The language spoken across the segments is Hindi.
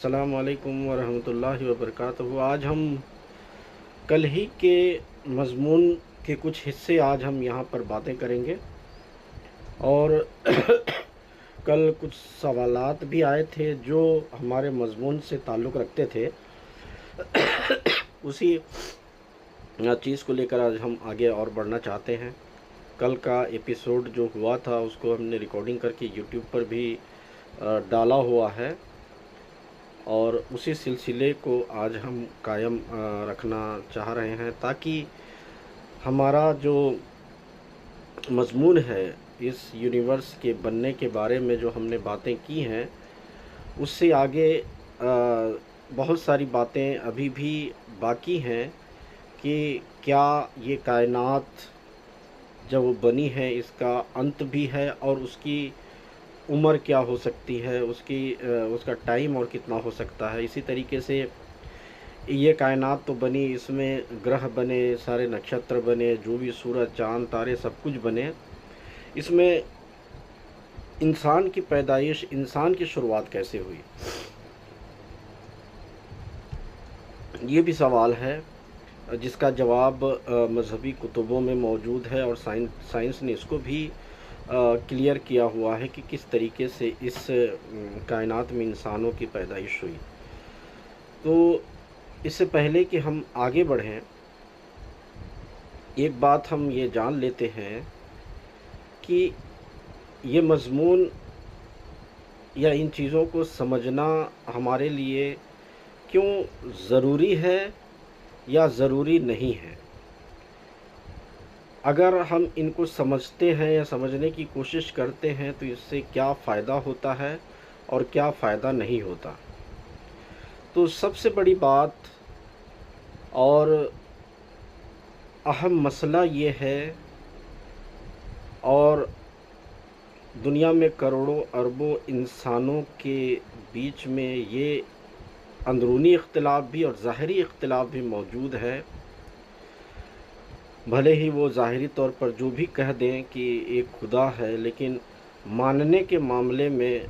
अस्सलामुअलैकुम वरहमतुल्लाहि वबरकातुहू। आज हम कल ही के मज़मून के कुछ हिस्से आज हम यहाँ पर बातें करेंगे। और कल कुछ सवालात भी आए थे जो हमारे मज़मून से ताल्लुक़ रखते थे। उसी चीज़ को लेकर आज हम आगे और बढ़ना चाहते हैं। कल का एपिसोड जो हुआ था उसको हमने रिकॉर्डिंग करके यूट्यूब पर भी डाला हुआ है और उसी सिलसिले को आज हम कायम रखना चाह रहे हैं ताकि हमारा जो मज़मून है इस यूनिवर्स के बनने के बारे में जो हमने बातें की हैं उससे आगे बहुत सारी बातें अभी भी बाकी हैं कि क्या ये कायनात जब बनी है इसका अंत भी है और उसकी उम्र क्या हो सकती है, उसका टाइम और कितना हो सकता है। इसी तरीके से ये कायनात तो बनी, इसमें ग्रह बने, सारे नक्षत्र बने, जो भी सूरज चाँद तारे सब कुछ बने। इसमें इंसान की पैदाइश, इंसान की शुरुआत कैसे हुई, ये भी सवाल है जिसका जवाब मज़हबी कुतुबों में मौजूद है और साइंस ने इसको भी क्लियर किया हुआ है कि किस तरीके से इस कायनात में इंसानों की पैदाइश हुई। तो इससे पहले कि हम आगे बढ़ें, एक बात हम ये जान लेते हैं कि ये मज़मून या इन चीज़ों को समझना हमारे लिए क्यों ज़रूरी है या ज़रूरी नहीं है। अगर हम इनको समझते हैं या समझने की कोशिश करते हैं तो इससे क्या फ़ायदा होता है और क्या फ़ायदा नहीं होता। तो सबसे बड़ी बात और अहम मसला ये है, और दुनिया में करोड़ों अरबों इंसानों के बीच में ये अंदरूनी इख्तिलाफ़ भी और ज़ाहिरी इख्तिलाफ़ भी मौजूद है। भले ही वो ज़ाहिरी तौर पर जो भी कह दें कि एक खुदा है, लेकिन मानने के मामले में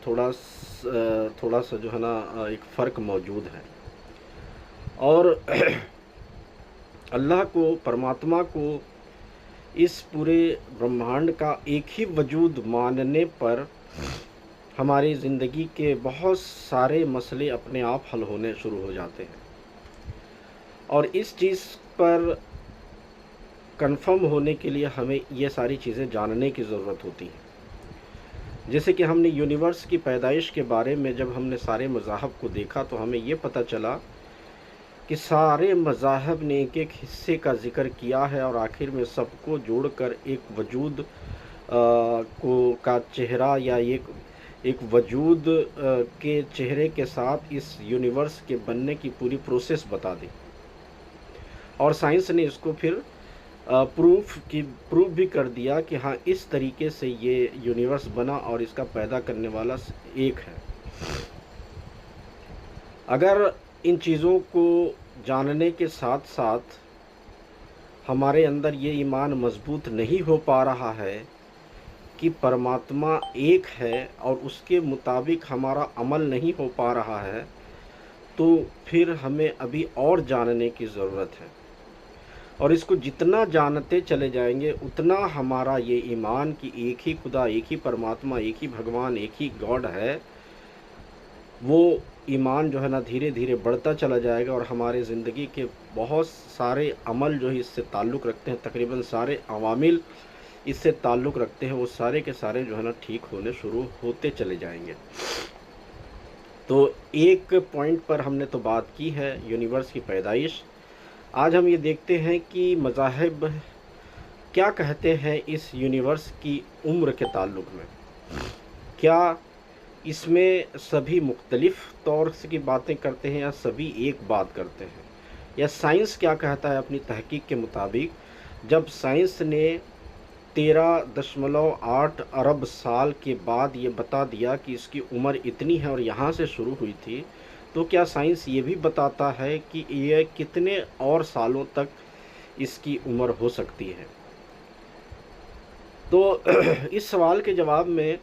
थोड़ा सा जो है ना एक फ़र्क मौजूद है। और अल्लाह को, परमात्मा को, इस पूरे ब्रह्मांड का एक ही वजूद मानने पर हमारी ज़िंदगी के बहुत सारे मसले अपने आप हल होने शुरू हो जाते हैं। और इस चीज़ पर कंफर्म होने के लिए हमें ये सारी चीज़ें जानने की ज़रूरत होती है। जैसे कि हमने यूनिवर्स की पैदाइश के बारे में जब हमने सारे मज़ाहब को देखा तो हमें ये पता चला कि सारे मज़ाहब ने एक एक हिस्से का ज़िक्र किया है और आखिर में सबको जोड़कर एक वजूद का चेहरा या एक वजूद के चेहरे के साथ इस यूनिवर्स के बनने की पूरी प्रोसेस बता दी। और साइंस ने इसको फिर प्रूफ भी कर दिया कि हाँ, इस तरीके से ये यूनिवर्स बना और इसका पैदा करने वाला एक है। अगर इन चीज़ों को जानने के साथ साथ हमारे अंदर ये ईमान मजबूत नहीं हो पा रहा है कि परमात्मा एक है और उसके मुताबिक हमारा अमल नहीं हो पा रहा है, तो फिर हमें अभी और जानने की ज़रूरत है। और इसको जितना जानते चले जाएंगे उतना हमारा ये ईमान कि एक ही खुदा, एक ही परमात्मा, एक ही भगवान, एक ही गॉड है, वो ईमान जो है ना धीरे धीरे बढ़ता चला जाएगा। और हमारे ज़िंदगी के बहुत सारे अमल जो है इससे ताल्लुक़ रखते हैं, तकरीबन सारे अवामिल इससे ताल्लुक़ रखते हैं, वो सारे के सारे जो है ना ठीक होने शुरू होते चले जाएंगे। तो एक पॉइंट पर हमने तो बात की है यूनिवर्स की पैदाइश। आज हम ये देखते हैं कि मज़ाहिब क्या कहते हैं इस यूनिवर्स की उम्र के ताल्लुक़ में। क्या इसमें सभी मुख्तलिफ़ तौर से की बातें करते हैं या सभी एक बात करते हैं, या साइंस क्या कहता है अपनी तहकीक के मुताबिक। जब साइंस ने 13.8 अरब साल के बाद ये बता दिया कि इसकी उम्र इतनी है और यहाँ से शुरू हुई थी, तो क्या साइंस ये भी बताता है कि ये कितने और सालों तक इसकी उम्र हो सकती है। तो इस सवाल के जवाब में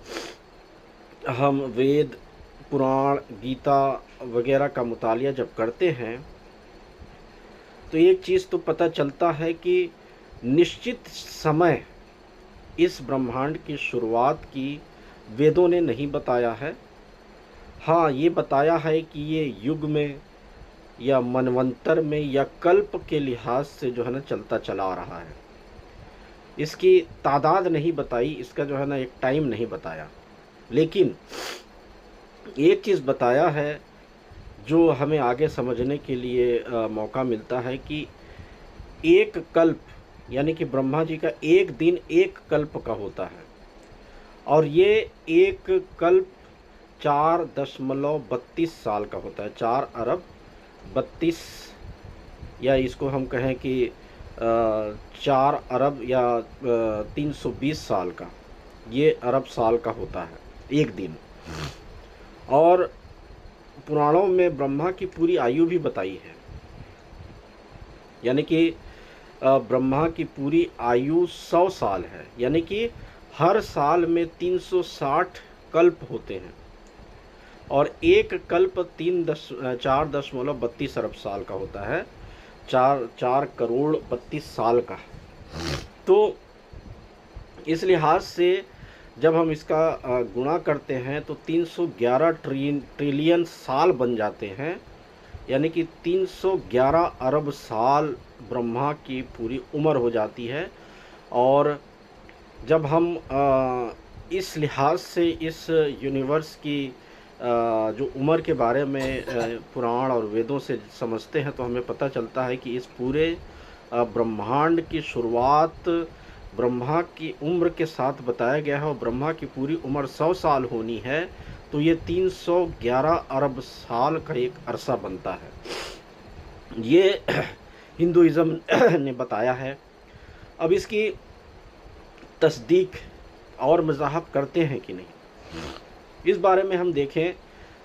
हम वेद पुराण, गीता वगैरह का मुतालिया जब करते हैं तो एक चीज़ तो पता चलता है कि निश्चित समय इस ब्रह्मांड की शुरुआत की वेदों ने नहीं बताया है। हाँ, ये बताया है कि ये युग में या मनवंतर में या कल्प के लिहाज से जो है ना चलता चला आ रहा है। इसकी तादाद नहीं बताई, इसका जो है ना एक टाइम नहीं बताया। लेकिन एक चीज़ बताया है जो हमें आगे समझने के लिए मौका मिलता है कि एक कल्प यानी कि ब्रह्मा जी का एक दिन एक कल्प का होता है, और ये एक कल्प 4.32 साल का होता है। 4 अरब 32, या इसको हम कहें कि 4 अरब या 320 साल का, ये अरब साल का होता है एक दिन। और पुराणों में ब्रह्मा की पूरी आयु भी बताई है, यानी कि ब्रह्मा की पूरी आयु 100 साल है, यानी कि हर साल में 360 कल्प होते हैं, और एक कल्प 4.32 अरब साल का होता है, 4 करोड़ 32 साल का। तो इस लिहाज से जब हम इसका गुणा करते हैं तो 311 ट्रिलियन साल बन जाते हैं, यानी कि 311 अरब साल ब्रह्मा की पूरी उम्र हो जाती है। और जब हम इस लिहाज से इस यूनिवर्स की जो उम्र के बारे में पुराण और वेदों से समझते हैं तो हमें पता चलता है कि इस पूरे ब्रह्मांड की शुरुआत ब्रह्मा की उम्र के साथ बताया गया है, और ब्रह्मा की पूरी उम्र 100 साल होनी है, तो ये 311 अरब साल का एक अरसा बनता है। ये हिंदुइज़्म ने बताया है। अब इसकी तस्दीक और मज़ाहब करते हैं कि नहीं, इस बारे में हम देखें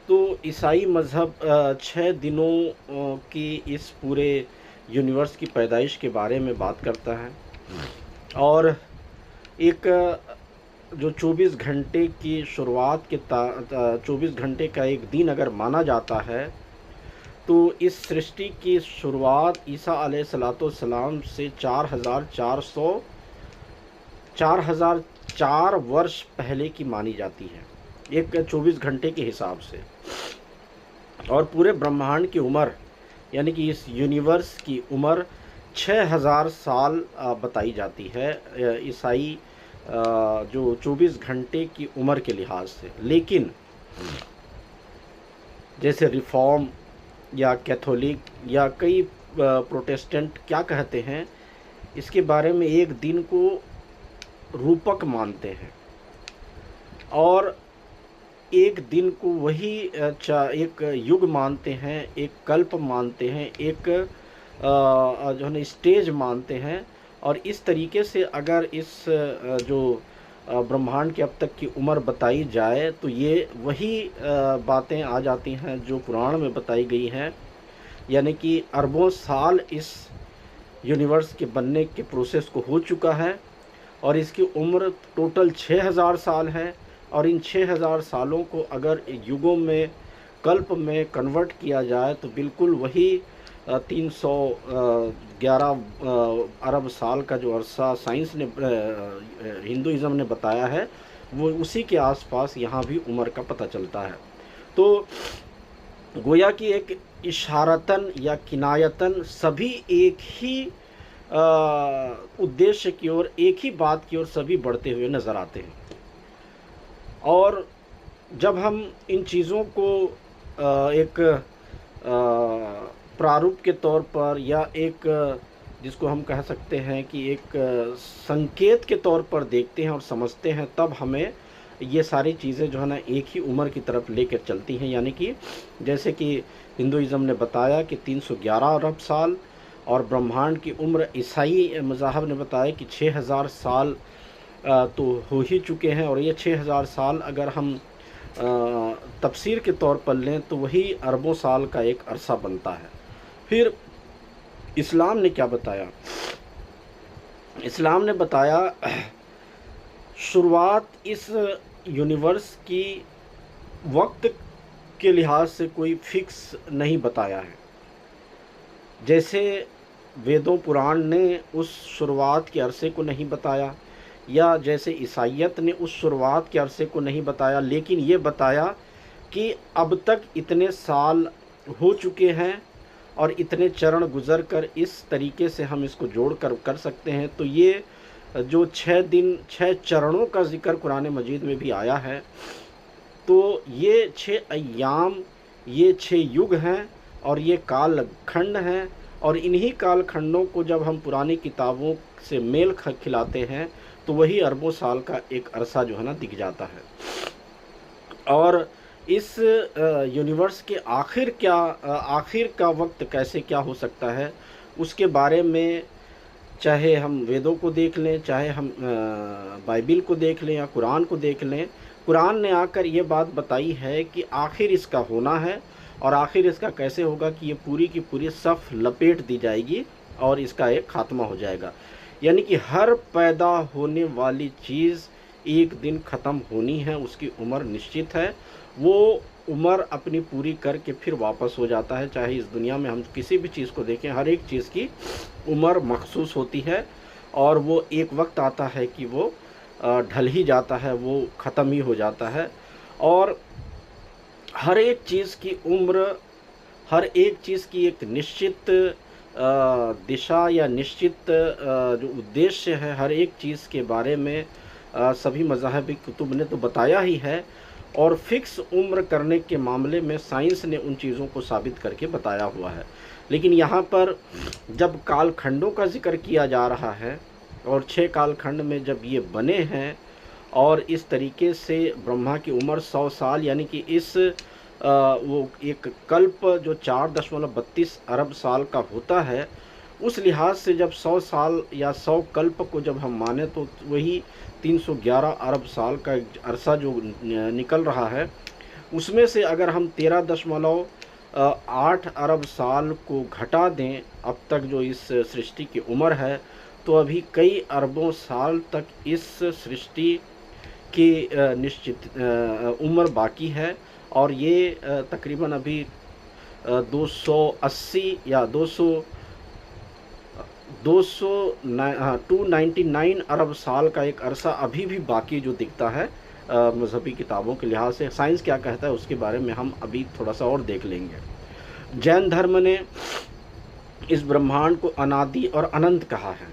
तो ईसाई मज़हब 6 दिनों की इस पूरे यूनिवर्स की पैदाइश के बारे में बात करता है, और एक जो 24 घंटे की शुरुआत के 24 घंटे का एक दिन अगर माना जाता है तो इस सृष्टि की शुरुआत ईसा अलैहिस्सलाम से 4004 वर्ष पहले की मानी जाती है, एक 24 घंटे के हिसाब से। और पूरे ब्रह्मांड की उम्र यानी कि इस यूनिवर्स की उम्र 6000 साल बताई जाती है ईसाई जो 24 घंटे की उम्र के लिहाज से। लेकिन जैसे रिफॉर्म या कैथोलिक या कई प्रोटेस्टेंट क्या कहते हैं, इसके बारे में एक दिन को रूपक मानते हैं, और एक दिन को वही एक युग मानते हैं, एक कल्प मानते हैं, एक जो है ना स्टेज मानते हैं। और इस तरीके से अगर इस जो ब्रह्मांड की अब तक की उम्र बताई जाए तो ये वही बातें आ जाती हैं जो पुराण में बताई गई हैं, यानी कि अरबों साल इस यूनिवर्स के बनने के प्रोसेस को हो चुका है, और इसकी उम्र टोटल 6000 साल है। और इन 6000 सालों को अगर युगों में कल्प में कन्वर्ट किया जाए तो बिल्कुल वही 311 अरब साल का जो अरसा साइंस ने हिंदुइज़्म ने बताया है, वो उसी के आसपास यहाँ भी उम्र का पता चलता है। तो गोया कि एक इशारतन या किनायतन सभी एक ही उद्देश्य की ओर, एक ही बात की ओर सभी बढ़ते हुए नज़र आते हैं। और जब हम इन चीज़ों को एक प्रारूप के तौर पर या एक जिसको हम कह सकते हैं कि एक संकेत के तौर पर देखते हैं और समझते हैं, तब हमें ये सारी चीज़ें जो है ना एक ही उम्र की तरफ लेकर चलती हैं। यानी कि जैसे कि हिंदुइज़्म ने बताया कि 311 अरब साल, और ब्रह्मांड की उम्र ईसाई मज़ाहब ने बताया कि 6000 साल तो हो ही चुके हैं। और ये 6000 साल अगर हम तफसीर के तौर पर लें तो वही अरबों साल का एक अरसा बनता है। फिर इस्लाम ने क्या बताया? इस्लाम ने बताया शुरुआत इस यूनिवर्स की वक्त के लिहाज से कोई फिक्स नहीं बताया है। जैसे वेदों पुराण ने उस शुरुआत के अरसे को नहीं बताया, या जैसे ईसाइयत ने उस शुरुआत के अरसे को नहीं बताया, लेकिन ये बताया कि अब तक इतने साल हो चुके हैं और इतने चरण गुज़र कर इस तरीके से हम इसको जोड़ कर सकते हैं। तो ये जो 6 चरणों का ज़िक्र कुरान मजीद में भी आया है, तो ये 6 अय्याम, ये 6 युग हैं और ये काल खंड हैं। और इन्हीं काल खंडों को जब हम पुरानी किताबों से मेल खिलाते हैं तो वही अरबों साल का एक अरसा जो है ना दिख जाता है। और इस यूनिवर्स के आखिर का वक्त कैसे क्या हो सकता है, उसके बारे में चाहे हम वेदों को देख लें, चाहे हम बाइबिल को देख लें या कुरान को देख लें, कुरान ने आकर ये बात बताई है कि आखिर इसका होना है और आखिर इसका कैसे होगा कि ये पूरी की पूरी सफ़ लपेट दी जाएगी और इसका एक ख़ात्मा हो जाएगा। यानी कि हर पैदा होने वाली चीज़ एक दिन ख़त्म होनी है, उसकी उम्र निश्चित है, वो उम्र अपनी पूरी करके फिर वापस हो जाता है। चाहे इस दुनिया में हम किसी भी चीज़ को देखें, हर एक चीज़ की उम्र मखसूस होती है और वो एक वक्त आता है कि वो ढल ही जाता है, वो ख़त्म ही हो जाता है। और हर एक चीज़ की उम्र, हर एक चीज़ की एक निश्चित दिशा या निश्चित जो उद्देश्य है, हर एक चीज़ के बारे में सभी मज़ाहिबी कुतुब ने तो बताया ही है। और फिक्स उम्र करने के मामले में साइंस ने उन चीज़ों को साबित करके बताया हुआ है। लेकिन यहाँ पर जब कालखंडों का जिक्र किया जा रहा है और 6 कालखंड में जब ये बने हैं और इस तरीके से ब्रह्मा की उम्र 100 साल, यानी कि इस वो एक कल्प जो 4.32 अरब साल का होता है, उस लिहाज से जब 100 साल या 100 कल्प को जब हम माने तो वही 311 अरब साल का अरसा जो निकल रहा है, उसमें से अगर हम 13.8 अरब साल को घटा दें अब तक जो इस सृष्टि की उम्र है, तो अभी कई अरबों साल तक इस सृष्टि की निश्चित उम्र बाकी है। और ये तकरीबन अभी 280 या 299 अरब साल का एक अरसा अभी भी बाकी जो दिखता है मज़हबी किताबों के लिहाज से। साइंस क्या कहता है उसके बारे में हम अभी थोड़ा सा और देख लेंगे। जैन धर्म ने इस ब्रह्मांड को अनादि और अनंत कहा है,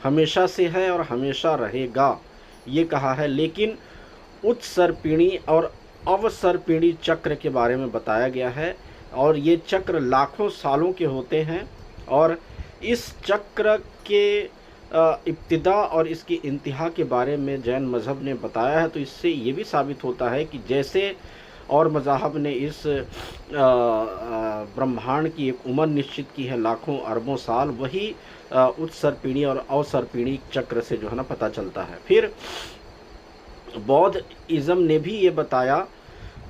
हमेशा से है और हमेशा रहेगा ये कहा है। लेकिन उत्सर्पिणी और अवसर्पिणी चक्र के बारे में बताया गया है और ये चक्र लाखों सालों के होते हैं। और इस चक्र के इब्तिदा और इसकी इंतहा के बारे में जैन मज़हब ने बताया है। तो इससे ये भी साबित होता है कि जैसे और मज़ाहब ने इस ब्रह्मांड की एक उम्र निश्चित की है लाखों अरबों साल, वही उत्सर्पिणी और अवसर्पिणी चक्र से जो है ना पता चलता है। फिर बौद्ध इज़म ने भी ये बताया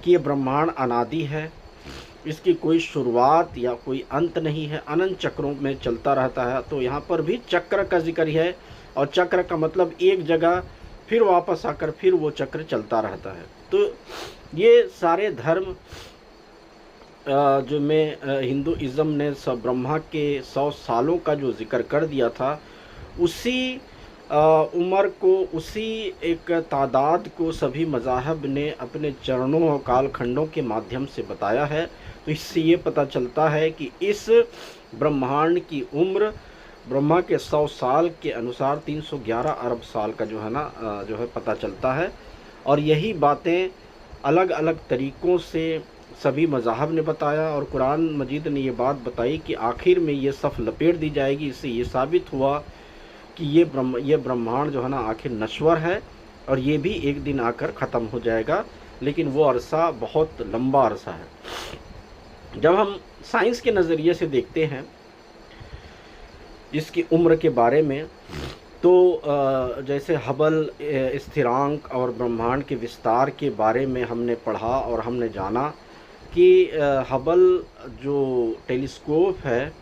कि ये ब्रह्मांड अनादि है, इसकी कोई शुरुआत या कोई अंत नहीं है, अनंत चक्रों में चलता रहता है। तो यहाँ पर भी चक्र का जिक्र है और चक्र का मतलब एक जगह फिर वापस आकर फिर वो चक्र चलता रहता है। तो ये सारे धर्म जो में हिंदुइज़्म ने सब ब्रह्मा के 100 सालों का जो जिक्र कर दिया था, उसी उम्र को, उसी एक तादाद को सभी मज़ाहब ने अपने चरणों और कालखंडों के माध्यम से बताया है। तो इससे ये पता चलता है कि इस ब्रह्मांड की उम्र ब्रह्मा के 100 साल के अनुसार 311 अरब साल का जो है ना जो है पता चलता है। और यही बातें अलग अलग तरीक़ों से सभी मज़ाहब ने बताया और कुरान मजीद ने ये बात बताई कि आखिर में ये सफ़ लपेट दी जाएगी। इससे ये साबित हुआ कि ये ब्रह्मांड जो है ना आखिर नश्वर है और ये भी एक दिन आकर ख़त्म हो जाएगा, लेकिन वो अरसा बहुत लंबा अरसा है। जब हम साइंस के नज़रिए से देखते हैं इसकी उम्र के बारे में, तो जैसे हबल स्थिरांक और ब्रह्मांड के विस्तार के बारे में हमने पढ़ा और हमने जाना कि हबल जो टेलीस्कोप है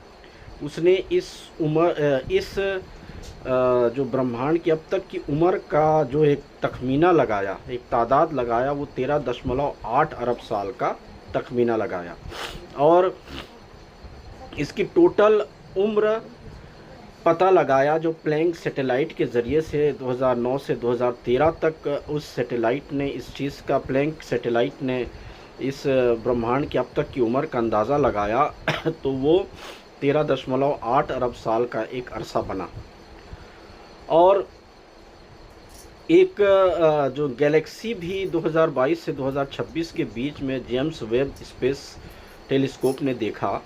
उसने इस जो ब्रह्मांड की अब तक की उम्र का जो एक तखमीना लगाया, एक तादाद लगाया, वो 13.8 अरब साल का तखमीना लगाया और इसकी टोटल उम्र पता लगाया, जो प्लैंक सैटेलाइट के ज़रिए से 2009 से 2013 तक उस सैटेलाइट ने इस चीज़ का, प्लैंक सैटेलाइट ने इस ब्रह्मांड की अब तक की उम्र का अंदाज़ा लगाया तो वो 13.8 अरब साल का एक अरसा बना। और एक जो गैलेक्सी भी 2022 से 2026 के बीच में जेम्स वेब स्पेस टेलीस्कोप ने देखा,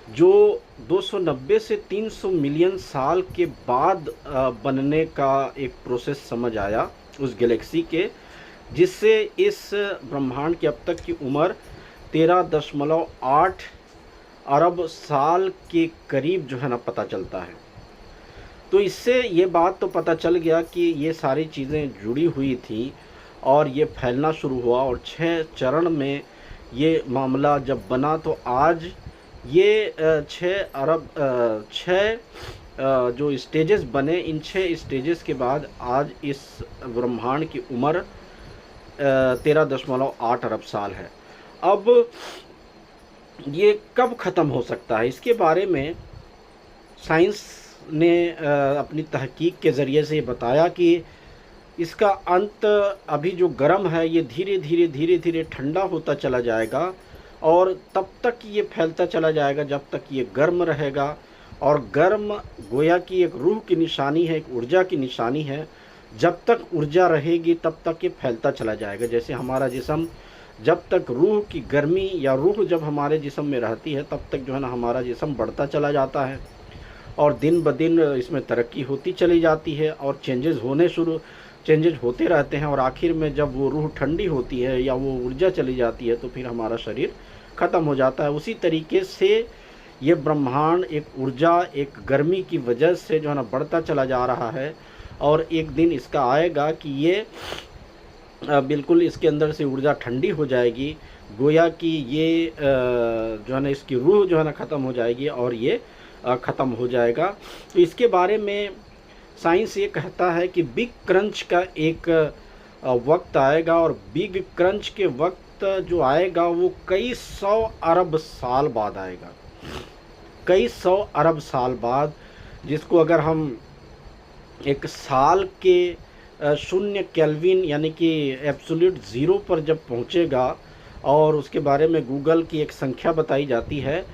जो 290 से 300 मिलियन साल के बाद बनने का एक प्रोसेस समझ आया उस गैलेक्सी के, जिससे इस ब्रह्मांड की अब तक की उम्र 13.8 अरब साल के करीब जो है ना पता चलता है। तो इससे ये बात तो पता चल गया कि ये सारी चीज़ें जुड़ी हुई थी और ये फैलना शुरू हुआ, और 6 चरण में ये मामला जब बना तो आज ये 6 जो स्टेजेस बने, इन 6 स्टेजेस के बाद आज इस ब्रह्मांड की उम्र 13.8 अरब साल है। अब ये कब ख़त्म हो सकता है, इसके बारे में साइंस ने अपनी तहकीक के ज़रिए से बताया कि इसका अंत अभी जो गर्म है ये धीरे धीरे ठंडा होता चला जाएगा, और तब तक ये फैलता चला जाएगा जब तक ये गर्म रहेगा। और गर्म गोया की एक रूह की निशानी है, एक ऊर्जा की निशानी है। जब तक ऊर्जा रहेगी तब तक ये फैलता चला जाएगा। जैसे हमारा जिस्म, जब तक रूह की गर्मी या रूह जब हमारे जिस्म में रहती है तब तक जो है ना हमारा जिस्म बढ़ता चला जाता है, और दिन ब दिन इसमें तरक्की होती चली जाती है और चेंजेस होते रहते हैं, और आखिर में जब वो रूह ठंडी होती है या वो ऊर्जा चली जाती है तो फिर हमारा शरीर ख़त्म हो जाता है। उसी तरीके से ये ब्रह्मांड एक ऊर्जा, एक गर्मी की वजह से जो है ना बढ़ता चला जा रहा है, और एक दिन इसका आएगा कि ये बिल्कुल इसके अंदर से ऊर्जा ठंडी हो जाएगी, गोया कि ये जो है ना इसकी रूह जो है ना ख़त्म हो जाएगी और ये ख़त्म हो जाएगा। तो इसके बारे में साइंस ये कहता है कि बिग क्रंच का एक वक्त आएगा, और बिग क्रंच के वक्त जो आएगा वो कई 100 अरब साल बाद आएगा, कई 100 अरब साल बाद, जिसको अगर हम एक साल के 0 केल्विन यानी कि एब्सोल्यूट ज़ीरो पर जब पहुँचेगा, और उसके बारे में गूगल की एक संख्या बताई जाती है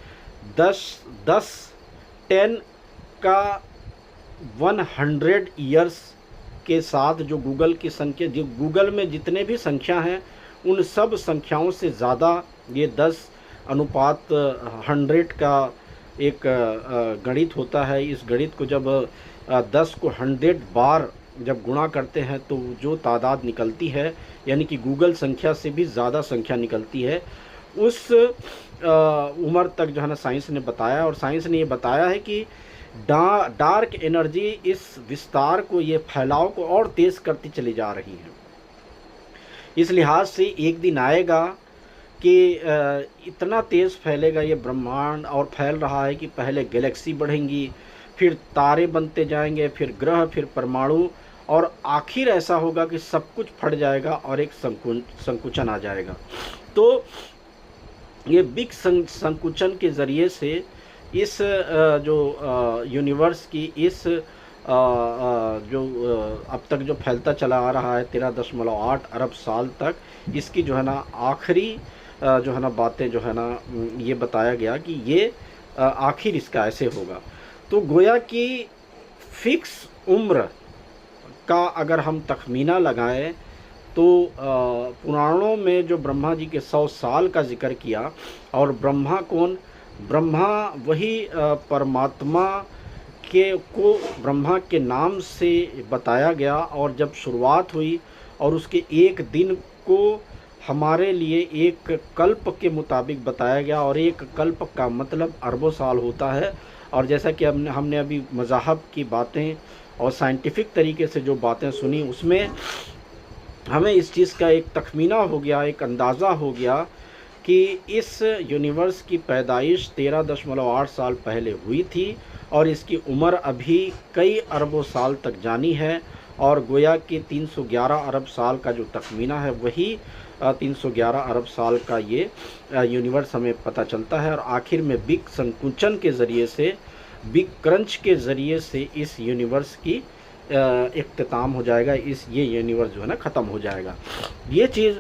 10 का 100 ईयर्स के साथ, जो गूगल की संख्या, जो गूगल में जितने भी संख्या हैं उन सब संख्याओं से ज़्यादा ये 10:100 का एक गणित होता है। इस गणित को जब 10 को 100 बार जब गुणा करते हैं तो जो तादाद निकलती है, यानी कि गूगल संख्या से भी ज़्यादा संख्या निकलती है, उस उम्र तक जो है ना साइंस ने बताया। और साइंस ने ये बताया है कि डार्क एनर्जी इस विस्तार को, ये फैलाव को और तेज़ करती चली जा रही है। इस लिहाज से एक दिन आएगा कि इतना तेज़ फैलेगा ये ब्रह्मांड, और फैल रहा है कि पहले गैलेक्सी बढ़ेंगी, फिर तारे बनते जाएंगे, फिर ग्रह, फिर परमाणु, और आखिर ऐसा होगा कि सब कुछ फट जाएगा और एक संकुचन आ जाएगा। तो ये बिग संकुचन के ज़रिए से इस जो यूनिवर्स की इस जो अब तक जो फैलता चला आ रहा है 13.8 अरब साल तक, इसकी जो है ना आखिरी जो है ना बातें जो है ना ये बताया गया कि ये आखिर इसका ऐसे होगा। तो गोया कि फिक्स उम्र का अगर हम तखमीना लगाएं तो पुराणों में जो ब्रह्मा जी के 100 साल का जिक्र किया, और ब्रह्मा कौन? ब्रह्मा वही परमात्मा को ब्रह्मा के नाम से बताया गया, और जब शुरुआत हुई और उसके एक दिन को हमारे लिए एक कल्प के मुताबिक बताया गया, और एक कल्प का मतलब अरबों साल होता है। और जैसा कि हमने अभी मज़ाहब की बातें और साइंटिफिक तरीके से जो बातें सुनी, उसमें हमें इस चीज़ का एक तखमीना हो गया, एक अंदाज़ा हो गया कि इस यूनिवर्स की पैदाइश 13.8 साल पहले हुई थी, और इसकी उम्र अभी कई अरबों साल तक जानी है, और गोया कि 311 अरब साल का जो तखमीना है वही 311 अरब साल का ये यूनिवर्स हमें पता चलता है। और आखिर में बिग संकुचन के ज़रिए से, बिग क्रंच के ज़रिए से इस यूनिवर्स की इख्तिताम हो जाएगा, ये यूनिवर्स जो है ना ख़त्म हो जाएगा। ये चीज़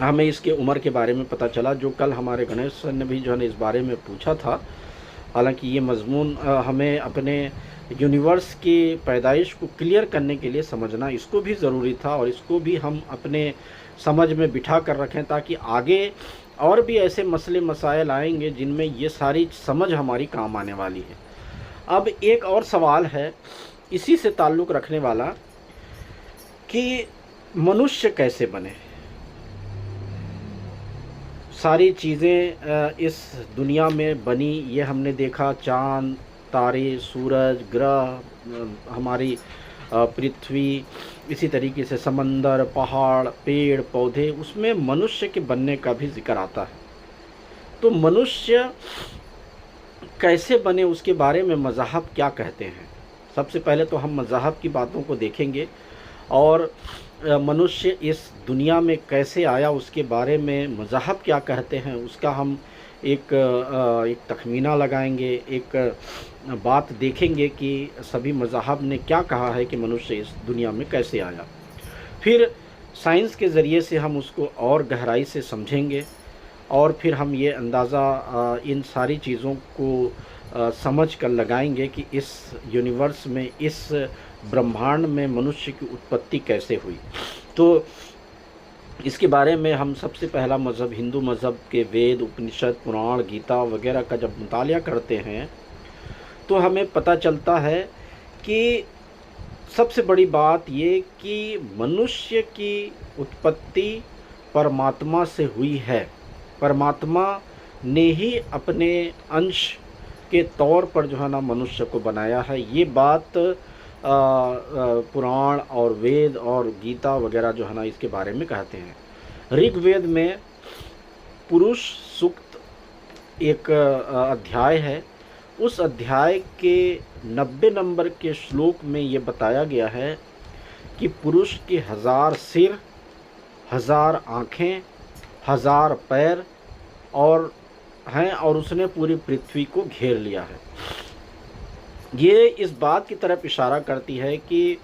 हमें इसके उम्र के बारे में पता चला, जो कल हमारे गणेश सर ने भी जो है ना इस बारे में पूछा था। हालांकि ये मजमून हमें अपने यूनिवर्स की पैदाइश को क्लियर करने के लिए समझना इसको भी ज़रूरी था, और इसको भी हम अपने समझ में बिठा कर रखें, ताकि आगे और भी ऐसे मसले मसाइल आएंगे जिनमें ये सारी समझ हमारी काम आने वाली है। अब एक और सवाल है इसी से ताल्लुक़ रखने वाला कि मनुष्य कैसे बने। सारी चीज़ें इस दुनिया में बनी, ये हमने देखा, चाँद, तारे, सूरज, ग्रह, हमारी पृथ्वी, इसी तरीके से समंदर, पहाड़, पेड़ पौधे, उसमें मनुष्य के बनने का भी जिक्र आता है। तो मनुष्य कैसे बने उसके बारे में मज़हब क्या कहते हैं। सबसे पहले तो हम मज़हब की बातों को देखेंगे, और मनुष्य इस दुनिया में कैसे आया उसके बारे में मज़हब क्या कहते हैं उसका हम एक तखमीना लगाएंगे, एक बात देखेंगे कि सभी मज़हब ने क्या कहा है कि मनुष्य इस दुनिया में कैसे आया। फिर साइंस के ज़रिए से हम उसको और गहराई से समझेंगे, और फिर हम ये अंदाज़ा इन सारी चीज़ों को समझ कर लगाएंगे कि इस यूनिवर्स में, इस ब्रह्मांड में मनुष्य की उत्पत्ति कैसे हुई। तो इसके बारे में हम सबसे पहला मज़हब, हिंदू मज़हब के वेद, उपनिषद, पुराण, गीता वगैरह का जब मुतालिया करते हैं तो हमें पता चलता है कि सबसे बड़ी बात ये कि मनुष्य की उत्पत्ति परमात्मा से हुई है। परमात्मा ने ही अपने अंश के तौर पर जो है ना मनुष्य को बनाया है। ये बात पुराण और वेद और गीता वगैरह जो है ना इसके बारे में कहते हैं। ऋग्वेद में पुरुष सूक्त एक अध्याय है। उस अध्याय के 90 नंबर के श्लोक में ये बताया गया है कि पुरुष के 1000 सिर, 1000 आँखें, 1000 पैर और हैं, और उसने पूरी पृथ्वी को घेर लिया है। ये इस बात की तरफ इशारा करती है कि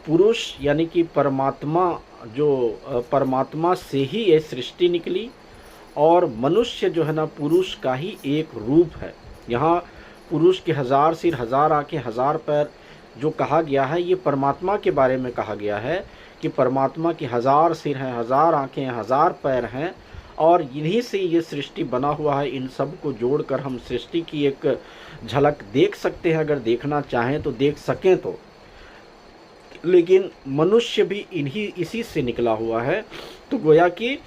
पुरुष यानी कि परमात्मा, जो परमात्मा से ही ये सृष्टि निकली, और मनुष्य जो है ना पुरुष का ही एक रूप है। यहाँ पुरुष के 1000 सिर, 1000 आँखें, 1000 पैर जो कहा गया है, ये परमात्मा के बारे में कहा गया है कि परमात्मा के 1000 सिर हैं, 1000 आँखें हैं, 1000 पैर हैं, और इन्हीं से ये सृष्टि बना हुआ है। इन सब को जोड़कर हम सृष्टि की एक झलक देख सकते हैं, अगर देखना चाहें तो देख सकें तो। लेकिन मनुष्य भी इसी से निकला हुआ है। तो गोया कि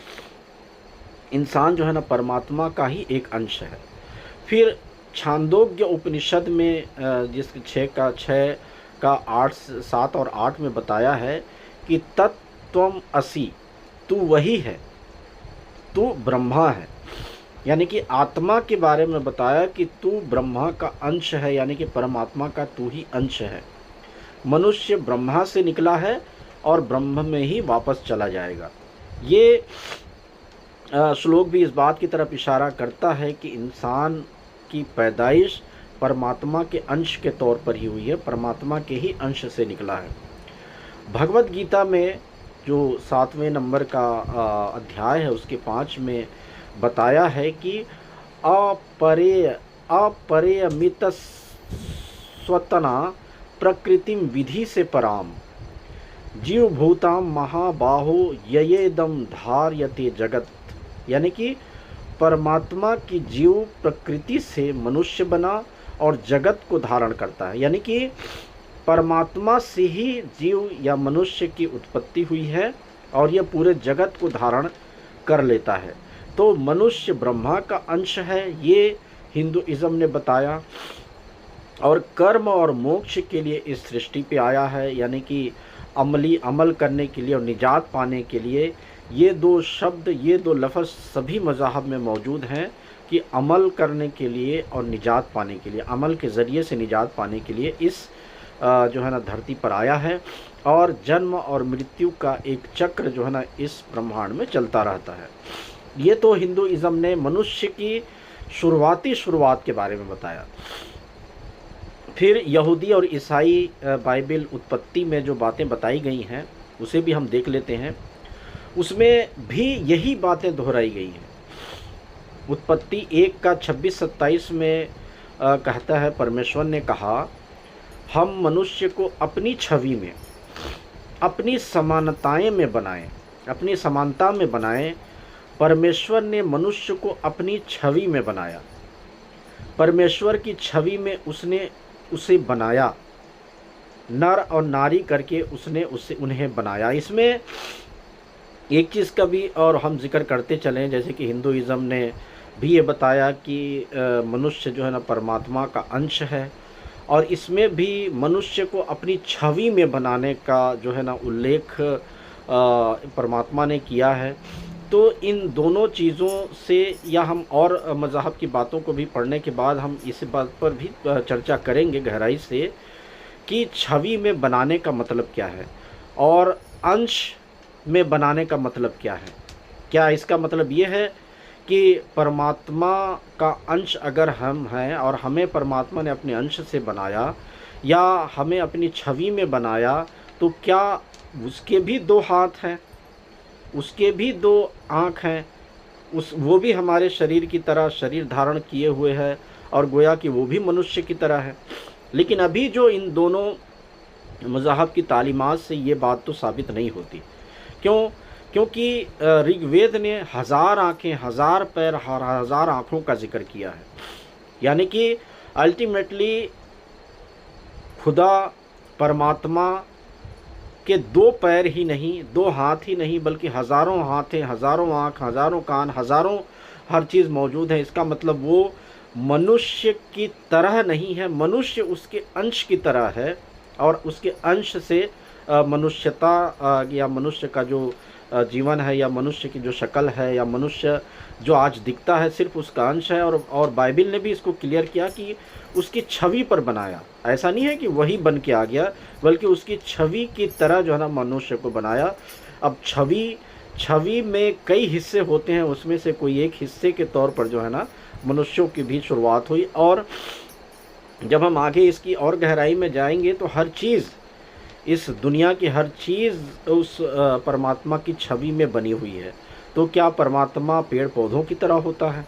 इंसान जो है ना परमात्मा का ही एक अंश है। फिर छांदोग्य उपनिषद में जिसके 6 का 8, 7 और 8 में बताया है कि तत्त्वम असि, तू वही है, तू ब्रह्मा है। यानी कि आत्मा के बारे में बताया कि तू ब्रह्मा का अंश है, यानी कि परमात्मा का तू ही अंश है। मनुष्य ब्रह्मा से निकला है और ब्रह्म में ही वापस चला जाएगा। ये श्लोक भी इस बात की तरफ इशारा करता है कि इंसान की पैदाइश परमात्मा के अंश के तौर पर ही हुई है, परमात्मा के ही अंश से निकला है। भगवत गीता में जो 7वें नंबर का अध्याय है उसके 5 में बताया है कि अपरेयमित स्वतना प्रकृतिम विधि से पराम जीवभूताम महाबाहो ययेदम धार्यते जगत। यानी कि परमात्मा की जीव प्रकृति से मनुष्य बना और जगत को धारण करता है। यानी कि परमात्मा से ही जीव या मनुष्य की उत्पत्ति हुई है और यह पूरे जगत को धारण कर लेता है। तो मनुष्य ब्रह्मा का अंश है, ये हिंदुइज्म ने बताया। और कर्म और मोक्ष के लिए इस सृष्टि पे आया है, यानी कि अमल करने के लिए और निजात पाने के लिए। ये 2 शब्द, ये 2 लफ्ज़ सभी मज़ाहब में मौजूद हैं कि अमल करने के लिए और निजात पाने के लिए, अमल के ज़रिए से निजात पाने के लिए इस जो है ना धरती पर आया है और जन्म और मृत्यु का एक चक्र जो है ना इस ब्रह्मांड में चलता रहता है। ये तो हिंदुइज़्म ने मनुष्य की शुरुआत के बारे में बताया। फिर यहूदी और ईसाई बाइबल उत्पत्ति में जो बातें बताई गई हैं उसे भी हम देख लेते हैं। उसमें भी यही बातें दोहराई गई हैं। उत्पत्ति 1 का 26-27 में कहता है, परमेश्वर ने कहा, हम मनुष्य को अपनी छवि में, अपनी समानताएं में बनाएं, अपनी समानता में बनाएं। परमेश्वर ने मनुष्य को अपनी छवि में बनाया। परमेश्वर की छवि में उसने उसे बनाया, नर और नारी करके उसने उन्हें बनाया। इसमें एक चीज़ का भी और हम जिक्र करते चलें, जैसे कि हिंदुइज़्म ने भी ये बताया कि मनुष्य जो है ना परमात्मा का अंश है, और इसमें भी मनुष्य को अपनी छवि में बनाने का जो है ना उल्लेख परमात्मा ने किया है। तो इन दोनों चीज़ों से, या हम और मज़हब की बातों को भी पढ़ने के बाद हम इस बात पर भी चर्चा करेंगे गहराई से कि छवि में बनाने का मतलब क्या है और अंश में बनाने का मतलब क्या है। क्या इसका मतलब ये है कि परमात्मा का अंश अगर हम हैं और हमें परमात्मा ने अपने अंश से बनाया या हमें अपनी छवि में बनाया, तो क्या उसके भी 2 हाथ हैं, उसके भी 2 आँख हैं, वो भी हमारे शरीर की तरह शरीर धारण किए हुए है और गोया कि वो भी मनुष्य की तरह है। लेकिन अभी जो इन दोनों मज़हब की तालीमात से ये बात तो साबित नहीं होती। क्यों? क्योंकि ऋग्वेद ने 1000 आँखें, 1000 पैर, 1000 आँखों का जिक्र किया है। यानी कि अल्टीमेटली खुदा परमात्मा के 2 पैर ही नहीं, 2 हाथ ही नहीं, बल्कि हज़ारों हाथ हैं, हज़ारों आँख, हज़ारों कान, हज़ारों हर चीज़ मौजूद है। इसका मतलब वो मनुष्य की तरह नहीं है, मनुष्य उसके अंश की तरह है और उसके अंश से मनुष्यता या मनुष्य का जो जीवन है या मनुष्य की जो शक्ल है या मनुष्य जो आज दिखता है सिर्फ उसका अंश है। और बाइबल ने भी इसको क्लियर किया कि उसकी छवि पर बनाया। ऐसा नहीं है कि वही बन के आ गया, बल्कि उसकी छवि की तरह जो है ना मनुष्य को बनाया। अब छवि में कई हिस्से होते हैं, उसमें से कोई एक हिस्से के तौर पर जो है ना मनुष्यों की भी शुरुआत हुई। और जब हम आगे इसकी और गहराई में जाएंगे तो हर चीज़, इस दुनिया की हर चीज़ उस परमात्मा की छवि में बनी हुई है। तो क्या परमात्मा पेड़ पौधों की तरह होता है,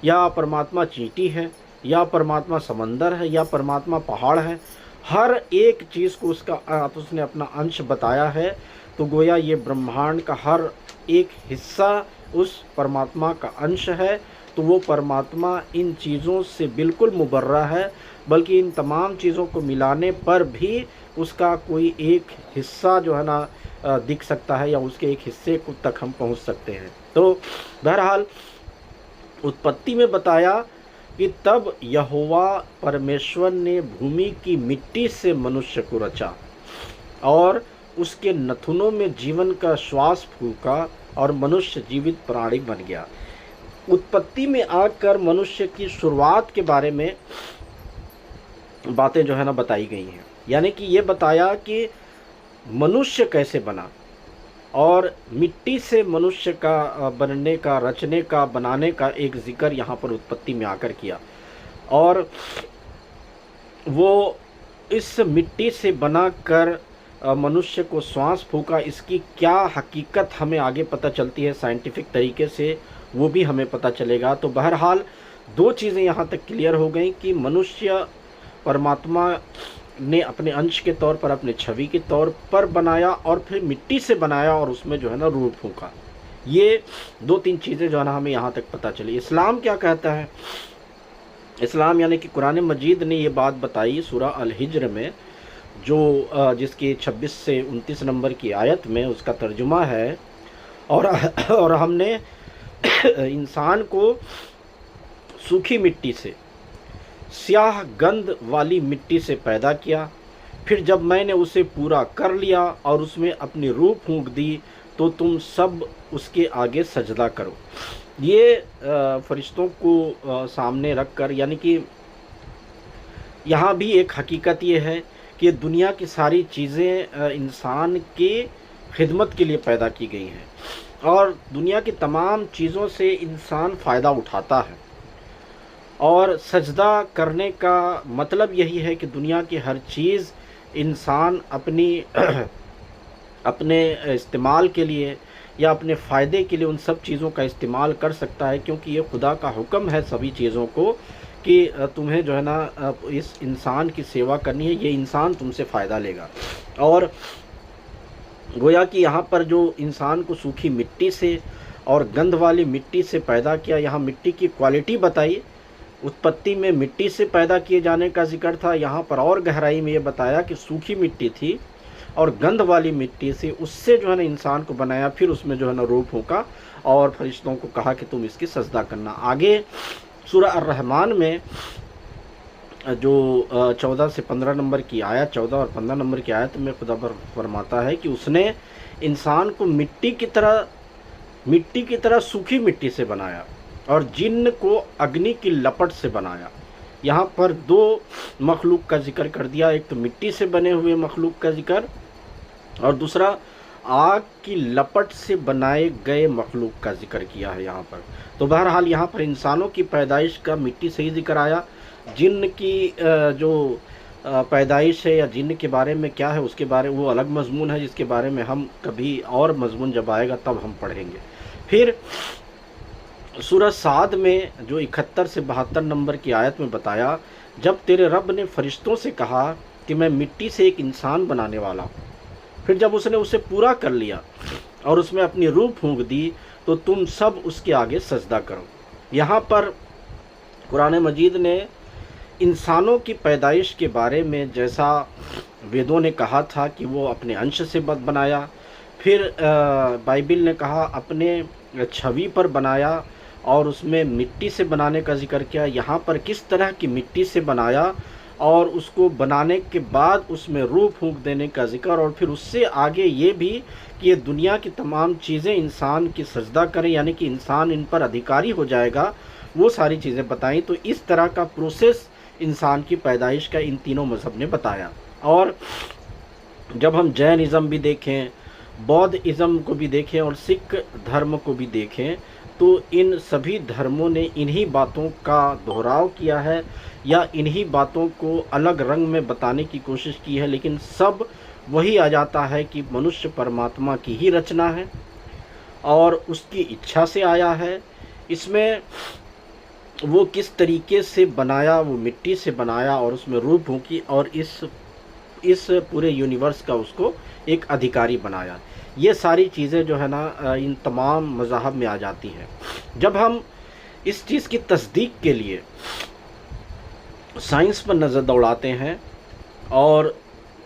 या परमात्मा चींटी है, या परमात्मा समंदर है, या परमात्मा पहाड़ है? हर एक चीज़ को उसने अपना अंश बताया है। तो गोया ये ब्रह्मांड का हर एक हिस्सा उस परमात्मा का अंश है। तो वो परमात्मा इन चीज़ों से बिल्कुल मुबर्रा है, बल्कि इन तमाम चीज़ों को मिलाने पर भी उसका कोई एक हिस्सा जो है ना दिख सकता है, या उसके एक हिस्से को तक हम पहुंच सकते हैं। तो बहरहाल उत्पत्ति में बताया कि तब यहोवा परमेश्वर ने भूमि की मिट्टी से मनुष्य को रचा और उसके नथुनों में जीवन का श्वास फूंका और मनुष्य जीवित प्राणी बन गया। उत्पत्ति में आकर मनुष्य की शुरुआत के बारे में बातें जो है ना बताई गई हैं। यानी कि ये बताया कि मनुष्य कैसे बना, और मिट्टी से मनुष्य का बनने का, रचने का, बनाने का एक जिक्र यहाँ पर उत्पत्ति में आकर किया। और वो इस मिट्टी से बनाकर मनुष्य को श्वास फूंका। इसकी क्या हकीकत हमें आगे पता चलती है साइंटिफिक तरीके से, वो भी हमें पता चलेगा। तो बहरहाल 2 चीज़ें यहाँ तक क्लियर हो गई कि मनुष्य परमात्मा ने अपने अंश के तौर पर, अपने छवि के तौर पर बनाया, और फिर मिट्टी से बनाया और उसमें जो है ना रूह फूंका। ये 2-3 चीज़ें जो है ना हमें यहाँ तक पता चली। इस्लाम क्या कहता है? इस्लाम यानी कि कुरान मजीद ने ये बात बताई सूरा अल हिज्र में, जो जिसकी 26 से 29 नंबर की आयत में उसका तर्जुमा है, और हमने इंसान को सूखी मिट्टी से, स्याह गंध वाली मिट्टी से पैदा किया। फिर जब मैंने उसे पूरा कर लिया और उसमें अपनी रूह फूंक दी, तो तुम सब उसके आगे सजदा करो। ये फरिश्तों को सामने रख कर, यानी कि यहाँ भी एक हकीकत ये है कि ये दुनिया की सारी चीज़ें इंसान की खिदमत के लिए पैदा की गई हैं और दुनिया की तमाम चीज़ों से इंसान फ़ायदा उठाता है। और सजदा करने का मतलब यही है कि दुनिया की हर चीज़ इंसान अपनी अपने इस्तेमाल के लिए या अपने फ़ायदे के लिए उन सब चीज़ों का इस्तेमाल कर सकता है, क्योंकि ये खुदा का हुक्म है सभी चीज़ों को कि तुम्हें जो है ना इस इंसान की सेवा करनी है, ये इंसान तुमसे फ़ायदा लेगा। और गोया कि यहाँ पर जो इंसान को सूखी मिट्टी से और गंध वाली मिट्टी से पैदा किया, यहाँ मिट्टी की क्वालिटी बताई। उत्पत्ति में मिट्टी से पैदा किए जाने का जिक्र था, यहाँ पर और गहराई में ये बताया कि सूखी मिट्टी थी और गंध वाली मिट्टी से उससे जो है ना इंसान को बनाया, फिर उसमें जो है ना रूह फूंका और फरिश्तों को कहा कि तुम इसकी सजदा करना। आगे सूरह अर-रहमान में जो 14 से 15 नंबर की आयत, 14 और 15 नंबर की आयत में खुदा फरमाता है कि उसने इंसान को मिट्टी की तरह सूखी मिट्टी से बनाया और जिन्न को अग्नि की लपट से बनाया। यहाँ पर दो मखलूक का जिक्र कर दिया, एक तो मिट्टी से बने हुए मखलूक का जिक्र और दूसरा आग की लपट से बनाए गए मखलूक का जिक्र किया है यहाँ पर। तो बहरहाल यहाँ पर इंसानों की पैदाइश का मिट्टी से ही जिक्र आया। जिन्न की जो पैदाइश है या जिन्न के बारे में क्या है उसके बारे वो अलग मजमून है, जिसके बारे में हम कभी और मजमून जब आएगा तब हम पढ़ेंगे। फिर सूरह साद में जो 71 से 72 नंबर की आयत में बताया, जब तेरे रब ने फरिश्तों से कहा कि मैं मिट्टी से एक इंसान बनाने वाला हूँ, फिर जब उसने उसे पूरा कर लिया और उसमें अपनी रूह फूंक दी तो तुम सब उसके आगे सजदा करो। यहाँ पर कुरान मजीद ने इंसानों की पैदाइश के बारे में जैसा वेदों ने कहा था कि वो अपने अंश से बनाया, फिर बाइबिल ने कहा अपने छवि पर बनाया और उसमें मिट्टी से बनाने का जिक्र किया। यहाँ पर किस तरह की मिट्टी से बनाया और उसको बनाने के बाद उसमें रूह फूंक देने का जिक्र, और फिर उससे आगे ये भी कि ये दुनिया की तमाम चीज़ें इंसान की सजदा करें, यानी कि इंसान इन पर अधिकारी हो जाएगा, वो सारी चीज़ें बताई। तो इस तरह का प्रोसेस इंसान की पैदाइश का इन तीनों मज़हब ने बताया। और जब हम जैनिज़्म भी देखें, बौद्ध इज़्म को भी देखें और सिख धर्म को भी देखें, तो इन सभी धर्मों ने इन्हीं बातों का दोहराव किया है या इन्हीं बातों को अलग रंग में बताने की कोशिश की है, लेकिन सब वही आ जाता है कि मनुष्य परमात्मा की ही रचना है और उसकी इच्छा से आया है। इसमें वो किस तरीके से बनाया, वो मिट्टी से बनाया और उसमें रूह फूंकी और इस पूरे यूनिवर्स का उसको एक अधिकारी बनाया। ये सारी चीज़ें जो है ना इन तमाम मज़ाहब में आ जाती हैं। जब हम इस चीज़ की तस्दीक के लिए साइंस पर नज़र दौड़ाते हैं और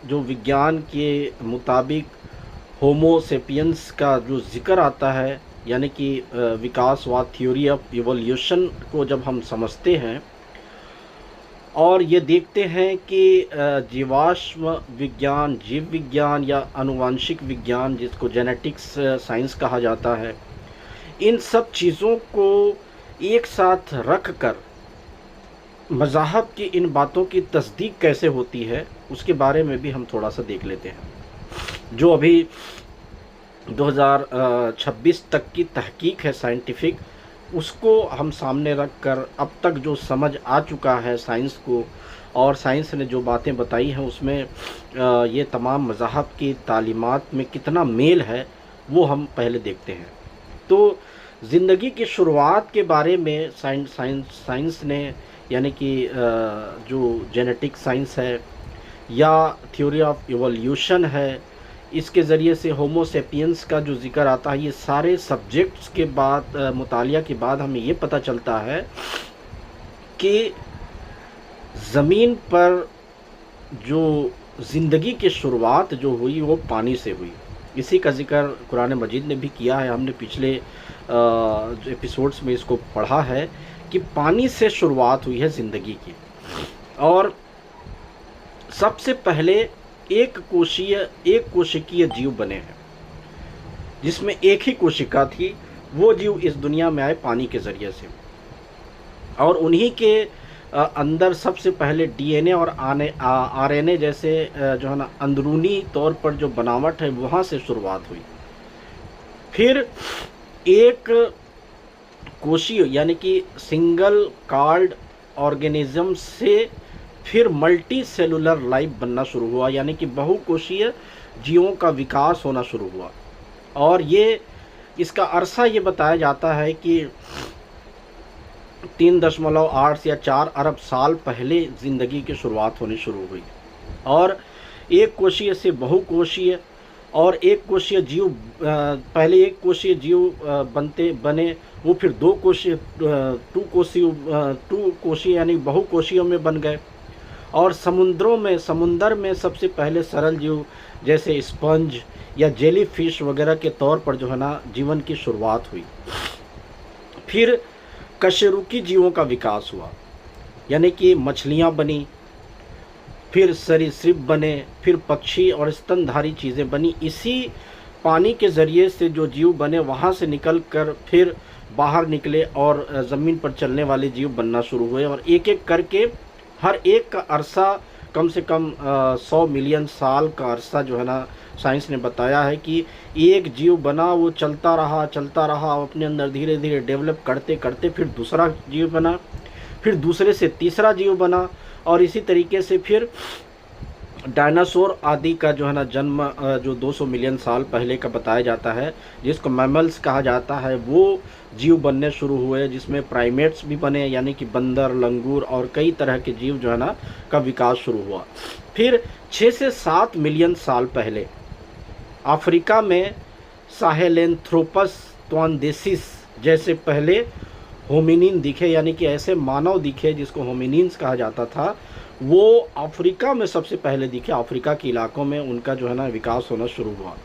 जो विज्ञान के मुताबिक होमो सेपियंस का जो ज़िक्र आता है, यानी कि विकासवाद, थ्योरी ऑफ इवोल्यूशन को जब हम समझते हैं और ये देखते हैं कि जीवाश्म विज्ञान, जीव विज्ञान या आनुवांशिक विज्ञान जिसको जेनेटिक्स साइंस कहा जाता है, इन सब चीज़ों को एक साथ रख कर मज़ाहब की इन बातों की तस्दीक कैसे होती है उसके बारे में भी हम थोड़ा सा देख लेते हैं। जो अभी 2026 तक की तहकीक है साइंटिफिक, उसको हम सामने रख कर अब तक जो समझ आ चुका है साइंस को और साइंस ने जो बातें बताई हैं उसमें ये तमाम मज़ाहब की तालीमात में कितना मेल है वो हम पहले देखते हैं। तो ज़िंदगी की शुरुआत के बारे में साइंस ने, यानी कि जो जेनेटिक साइंस है या थ्योरी ऑफ इवोल्यूशन है, इसके ज़रिए से होमो सेपियंस का जो ज़िक्र आता है, ये सारे सब्जेक्ट्स के बाद मुतालिया के बाद हमें ये पता चलता है कि ज़मीन पर जो ज़िंदगी की शुरुआत जो हुई वो पानी से हुई। इसी का ज़िक्र कुरान मजीद ने भी किया है। हमने पिछले जो एपिसोड्स में इसको पढ़ा है कि पानी से शुरुआत हुई है ज़िंदगी की। और सबसे पहले एक कोशिकीय जीव बने हैं, जिसमें एक ही कोशिका थी। वो जीव इस दुनिया में आए पानी के ज़रिए से और उन्हीं के अंदर सबसे पहले डीएनए और आरएनए जैसे जो है ना अंदरूनी तौर पर जो बनावट है वहाँ से शुरुआत हुई। फिर एक कोशीय यानी कि सिंगल कार्ड ऑर्गेनिज्म से फिर मल्टी सेलुलर लाइफ बनना शुरू हुआ, यानी कि बहुकोशीय जीवों का विकास होना शुरू हुआ। और ये इसका अरसा ये बताया जाता है कि 3.8 या 4 अरब साल पहले ज़िंदगी की शुरुआत होनी शुरू हुई। और एक कोशीय से बहुकोशीय और एक कोशीय जीव पहले एक कोशीय जीव बने, वो फिर दो कोशीय टू कोशीय यानी बहुकोशियों में बन गए। और समुंदर में सबसे पहले सरल जीव जैसे स्पंज या जेली फिश वगैरह के तौर पर जो है ना जीवन की शुरुआत हुई। फिर कशेरुकी जीवों का विकास हुआ, यानी कि मछलियाँ बनी, फिर सरीसृप बने, फिर पक्षी और स्तनधारी चीज़ें बनी। इसी पानी के ज़रिए से जो जीव बने वहाँ से निकल कर फिर बाहर निकले और ज़मीन पर चलने वाले जीव बनना शुरू हुए। और एक एक करके हर एक का अरसा कम से कम 100 मिलियन साल का अरसा जो है ना साइंस ने बताया है कि एक जीव बना, वो चलता रहा अपने अंदर धीरे धीरे डेवलप करते करते फिर दूसरा जीव बना, फिर दूसरे से तीसरा जीव बना, और इसी तरीके से फिर डायनासोर आदि का जो है ना जन्म जो 200 मिलियन साल पहले का बताया जाता है, जिसको मैमल्स कहा जाता है, वो जीव बनने शुरू हुए, जिसमें प्राइमेट्स भी बने, यानी कि बंदर, लंगूर और कई तरह के जीव जो है ना का विकास शुरू हुआ। फिर 6 से 7 मिलियन साल पहले अफ्रीका में साहेलेंथ्रोपस त्वांदेसिस जैसे पहले होमिनिन दिखे, यानी कि ऐसे मानव दिखे जिसको होमिनिन्स कहा जाता था, वो अफ्रीका में सबसे पहले दिखे। अफ्रीका के इलाकों में उनका जो है ना विकास होना शुरू हुआ।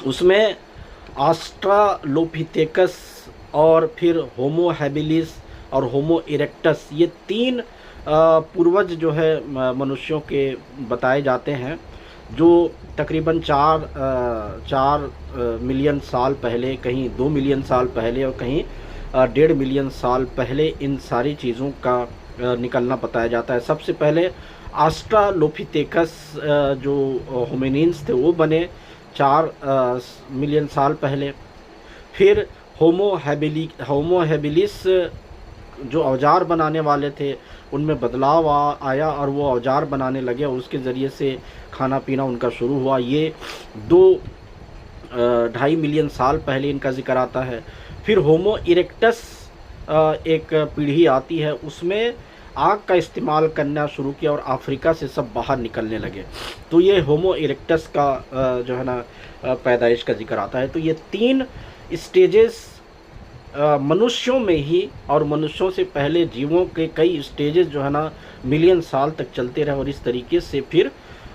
उसमें ऑस्ट्रालोपिथेकस और फिर होमो हैबिलिस और होमो इरेक्टस, ये 3 पूर्वज जो है मनुष्यों के बताए जाते हैं, जो तकरीबन 4 मिलियन साल पहले, कहीं 2 मिलियन साल पहले और कहीं 1.5 मिलियन साल पहले इन सारी चीज़ों का निकलना बताया जाता है। सबसे पहले ऑस्ट्रालोपिथेकस जो होमिनिन्स थे वो बने 4 मिलियन साल पहले। फिर होमो हैबिलिस जो औजार बनाने वाले थे उनमें बदलाव आया और वो औजार बनाने लगे और उसके ज़रिए से खाना पीना उनका शुरू हुआ। ये 2.5 मिलियन साल पहले इनका जिक्र आता है। फिर होमो इरेक्टस एक पीढ़ी आती है, उसमें आग का इस्तेमाल करना शुरू किया और अफ्रीका से सब बाहर निकलने लगे। तो ये होमो इरेक्टस का जो है ना पैदाइश का जिक्र आता है। तो ये 3 स्टेजेस मनुष्यों में ही और मनुष्यों से पहले जीवों के कई स्टेजेस जो है ना मिलियन साल तक चलते रहे और इस तरीके से फिर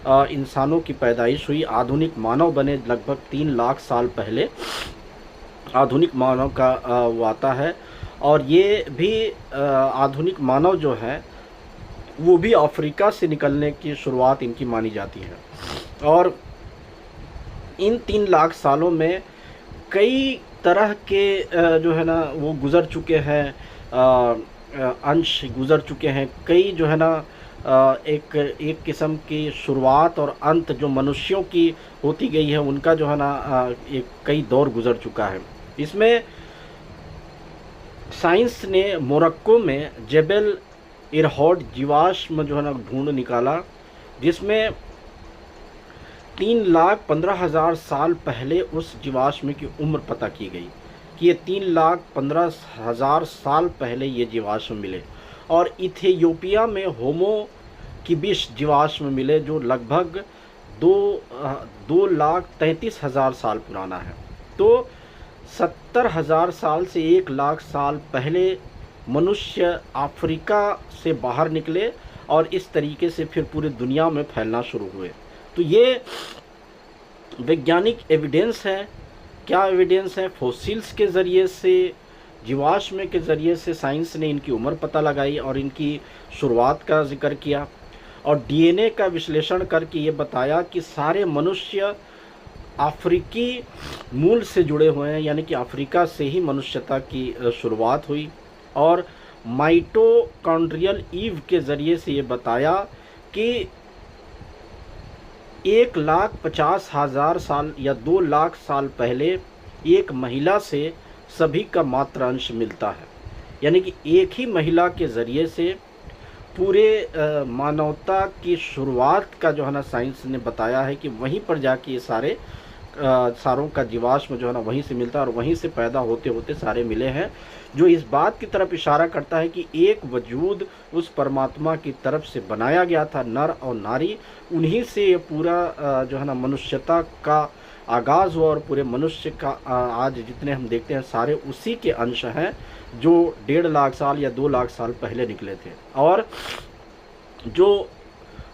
इंसानों की पैदाइश हुई। आधुनिक मानव बने लगभग 3 लाख साल पहले आधुनिक मानव का वो आता है। और ये भी आधुनिक मानव जो है वो भी अफ्रीका से निकलने की शुरुआत इनकी मानी जाती है। और इन 3 लाख सालों में कई तरह के जो है ना वो गुज़र चुके हैं, अंश गुज़र चुके हैं। कई जो है ना एक किस्म की शुरुआत और अंत जो मनुष्यों की होती गई है, उनका जो है ना एक कई दौर गुज़र चुका है। इसमें साइंस ने मोरक्को में जेबल इरहॉड जीवाश्म जो है ना ढूंढ निकाला, जिसमें 3,15,000 साल पहले उस जीवाश्म की उम्र पता की गई कि ये 3,15,000 साल पहले ये जीवाश्म मिले। और इथियोपिया में होमो किबिश जीवाश्म मिले जो लगभग 2,33,000 साल पुराना है। तो 70,000 साल से 1 लाख साल पहले मनुष्य अफ्रीका से बाहर निकले और इस तरीके से फिर पूरी दुनिया में फैलना शुरू हुए। तो ये वैज्ञानिक एविडेंस है। क्या एविडेंस है? फॉसिल्स के ज़रिए से, जीवाश्म के ज़रिए से साइंस ने इनकी उम्र पता लगाई और इनकी शुरुआत का जिक्र किया। और डीएनए का विश्लेषण करके ये बताया कि सारे मनुष्य अफ्रीकी मूल से जुड़े हुए हैं, यानी कि अफ्रीका से ही मनुष्यता की शुरुआत हुई। और माइटोकॉन्ड्रियल ईव के ज़रिए से ये बताया कि 1,50,000 साल या 2 लाख साल पहले एक महिला से सभी का मात्र अंश मिलता है। यानी कि एक ही महिला के ज़रिए से पूरे मानवता की शुरुआत का जो है ना साइंस ने बताया है कि वहीं पर जाके ये सारों का जीवाश्म जो है ना वहीं से मिलता है और वहीं से पैदा होते होते सारे मिले हैं, जो इस बात की तरफ इशारा करता है कि एक वजूद उस परमात्मा की तरफ से बनाया गया था, नर और नारी, उन्हीं से ये पूरा जो है ना मनुष्यता का आगाज़ हुआ और पूरे मनुष्य का आज जितने हम देखते हैं सारे उसी के अंश हैं जो 1.5 लाख साल या 2 लाख साल पहले निकले थे। और जो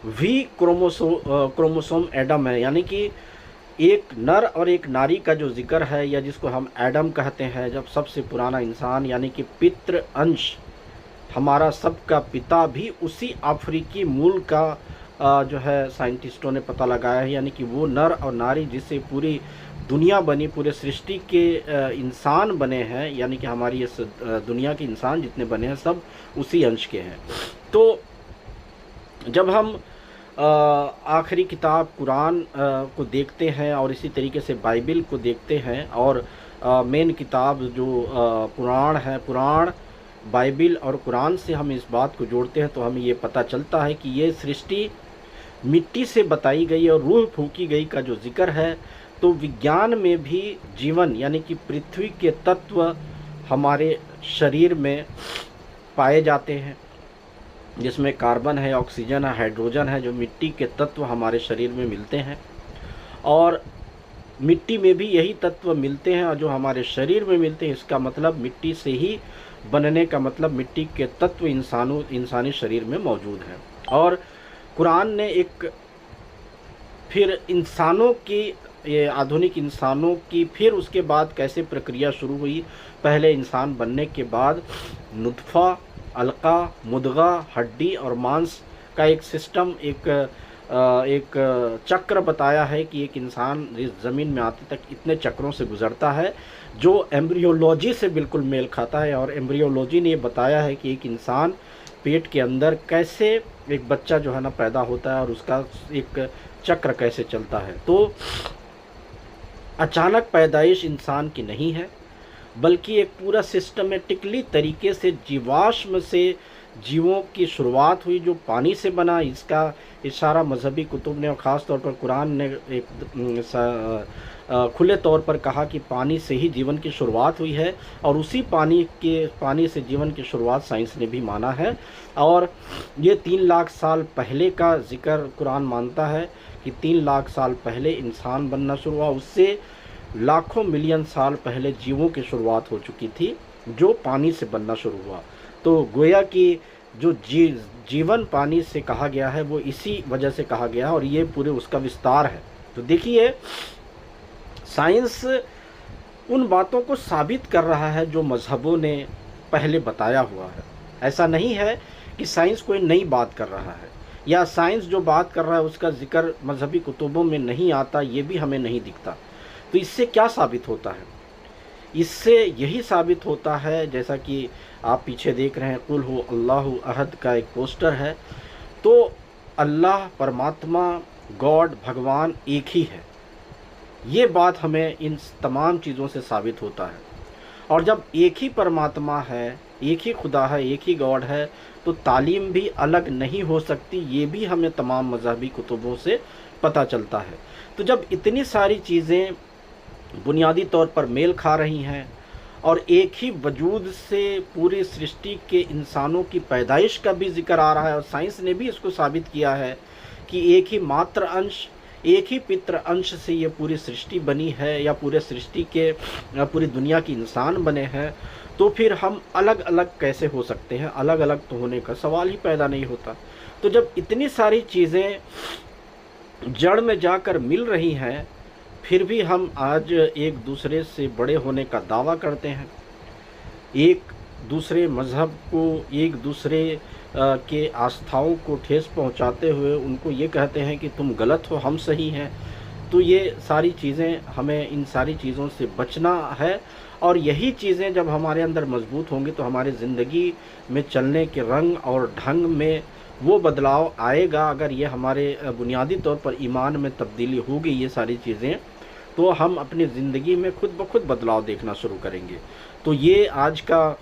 वी क्रोमोसोम एडम है, यानी कि एक नर और एक नारी का जो जिक्र है, या जिसको हम एडम कहते हैं, जब सबसे पुराना इंसान यानी कि पितृ अंश, हमारा सबका पिता भी उसी अफ्रीकी मूल का जो है साइंटिस्टों ने पता लगाया है। यानी कि वो नर और नारी जिससे पूरी दुनिया बनी, पूरे सृष्टि के इंसान बने हैं, यानी कि हमारी इस दुनिया के इंसान जितने बने हैं सब उसी अंश के हैं। तो जब हम आखिरी किताब कुरान को देखते हैं और इसी तरीके से बाइबिल को देखते हैं और मेन किताब जो पुराण है, पुराण, बाइबिल और कुरान से हम इस बात को जोड़ते हैं तो हमें ये पता चलता है कि ये सृष्टि मिट्टी से बताई गई और रूह फूकी गई का जो जिक्र है, तो विज्ञान में भी जीवन यानी कि पृथ्वी के तत्व हमारे शरीर में पाए जाते हैं, जिसमें कार्बन है, ऑक्सीजन है, हाइड्रोजन है, जो मिट्टी के तत्व हमारे शरीर में मिलते हैं। और मिट्टी में भी यही तत्व मिलते हैं और जो हमारे शरीर में मिलते हैं, इसका मतलब मिट्टी से ही बनने का मतलब मिट्टी के तत्व इंसानी शरीर में मौजूद हैं। और कुरान ने एक फिर इंसानों की, ये आधुनिक इंसानों की फिर उसके बाद कैसे प्रक्रिया शुरू हुई, पहले इंसान बनने के बाद नुत्फ़ा, अलका, मुद्गा, हड्डी और मांस का एक सिस्टम, एक चक्र बताया है कि एक इंसान इस ज़मीन में आते तक इतने चक्रों से गुज़रता है, जो एम्ब्रियोलॉजी से बिल्कुल मेल खाता है। और एम्ब्रियोलॉजी ने ये बताया है कि एक इंसान पेट के अंदर कैसे एक बच्चा जो है ना पैदा होता है और उसका एक चक्र कैसे चलता है। तो अचानक पैदाइश इंसान की नहीं है, बल्कि एक पूरा सिस्टमेटिकली तरीके से जीवाश्म से जीवों की शुरुआत हुई, जो पानी से बना। इसका इशारा मजहबी कुतुब ने और ख़ास तौर पर कुरान ने एक खुले तौर पर कहा कि पानी से ही जीवन की शुरुआत हुई है, और उसी पानी से जीवन की शुरुआत साइंस ने भी माना है। और ये 3 लाख साल पहले का जिक्र कुरान मानता है कि 3 लाख साल पहले इंसान बनना शुरू हुआ, उससे लाखों मिलियन साल पहले जीवों की शुरुआत हो चुकी थी जो पानी से बनना शुरू हुआ। तो गोया कि जो जीवन पानी से कहा गया है वो इसी वजह से कहा गया है, और ये पूरे उसका विस्तार है। तो देखिए, साइंस उन बातों को साबित कर रहा है जो मज़हबों ने पहले बताया हुआ है। ऐसा नहीं है कि साइंस कोई नई बात कर रहा है, या साइंस जो बात कर रहा है उसका जिक्र मजहबी कुतुबों में नहीं आता, ये भी हमें नहीं दिखता। तो इससे क्या साबित होता है? इससे यही साबित होता है, जैसा कि आप पीछे देख रहे हैं, कुल हु अल्लाहु अहद का एक पोस्टर है। तो अल्लाह, परमात्मा, गॉड, भगवान एक ही है, ये बात हमें इन तमाम चीज़ों से साबित होता है। और जब एक ही परमात्मा है, एक ही खुदा है, एक ही गॉड है, तो तालीम भी अलग नहीं हो सकती, ये भी हमें तमाम मजहबी कुतुबों से पता चलता है। तो जब इतनी सारी चीज़ें बुनियादी तौर पर मेल खा रही हैं और एक ही वजूद से पूरी सृष्टि के इंसानों की पैदाइश का भी जिक्र आ रहा है, और साइंस ने भी इसको साबित किया है कि एक ही मात्र अंश, एक ही पितृ अंश से ये पूरी सृष्टि बनी है, या पूरे सृष्टि के पूरी दुनिया के इंसान बने हैं, तो फिर हम अलग अलग कैसे हो सकते हैं? अलग अलग तो होने का सवाल ही पैदा नहीं होता। तो जब इतनी सारी चीज़ें जड़ में जाकर मिल रही हैं, फिर भी हम आज एक दूसरे से बड़े होने का दावा करते हैं, एक दूसरे मज़हब को, एक दूसरे के आस्थाओं को ठेस पहुंचाते हुए उनको ये कहते हैं कि तुम गलत हो, हम सही हैं। तो ये सारी चीज़ें, हमें इन सारी चीज़ों से बचना है और यही चीज़ें जब हमारे अंदर मजबूत होंगी तो हमारी ज़िंदगी में चलने के रंग और ढंग में वो बदलाव आएगा। अगर ये हमारे बुनियादी तौर पर ईमान में तब्दीली होगी ये सारी चीज़ें, तो हम अपनी ज़िंदगी में खुद ब खुद बदलाव देखना शुरू करेंगे। तो ये आज का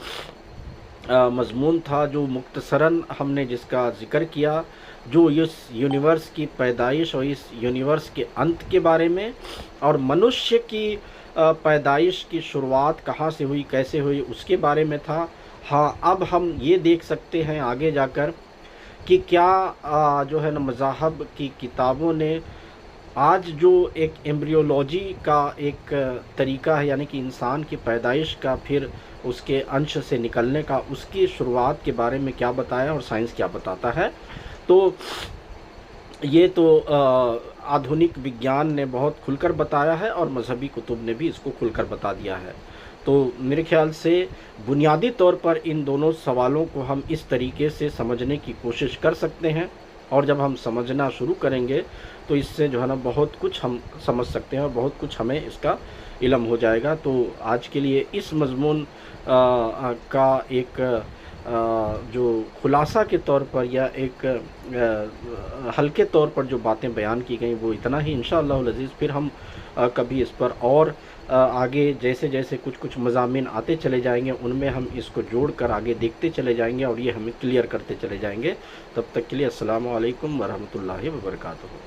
मज़मून था जो मुख्तसरन हमने जिसका ज़िक्र किया, जो इस यूनिवर्स की पैदाइश और इस यूनिवर्स के अंत के बारे में, और मनुष्य की पैदाइश की शुरुआत कहाँ से हुई, कैसे हुई, उसके बारे में था। हाँ, अब हम ये देख सकते हैं आगे जाकर कि क्या जो है ना मज़ाहब की किताबों ने आज जो एक एम्ब्रियोलॉजी का एक तरीका है, यानी कि इंसान की पैदाइश का फिर उसके अंश से निकलने का, उसकी शुरुआत के बारे में क्या बताया और साइंस क्या बताता है। तो ये तो आधुनिक विज्ञान ने बहुत खुलकर बताया है और मजहबी कुतुब ने भी इसको खुलकर बता दिया है। तो मेरे ख्याल से बुनियादी तौर पर इन दोनों सवालों को हम इस तरीके से समझने की कोशिश कर सकते हैं, और जब हम समझना शुरू करेंगे तो इससे जो है ना बहुत कुछ हम समझ सकते हैं और बहुत कुछ हमें इसका इल्म हो जाएगा। तो आज के लिए इस मज़मून का एक जो खुलासा के तौर पर या एक हल्के तौर पर जो बातें बयान की गई वो इतना ही। इंशाअल्लाह अज़ीज़ फिर हम कभी इस पर और आगे जैसे जैसे कुछ कुछ मज़ामीन आते चले जाएंगे उनमें हम इसको जोड़ कर आगे देखते चले जाएंगे और ये हमें क्लियर करते चले जाएंगे। तब तक के लिए अस्सलामु अलैकुम वरहमतुल्लाहि वबरकातुहू।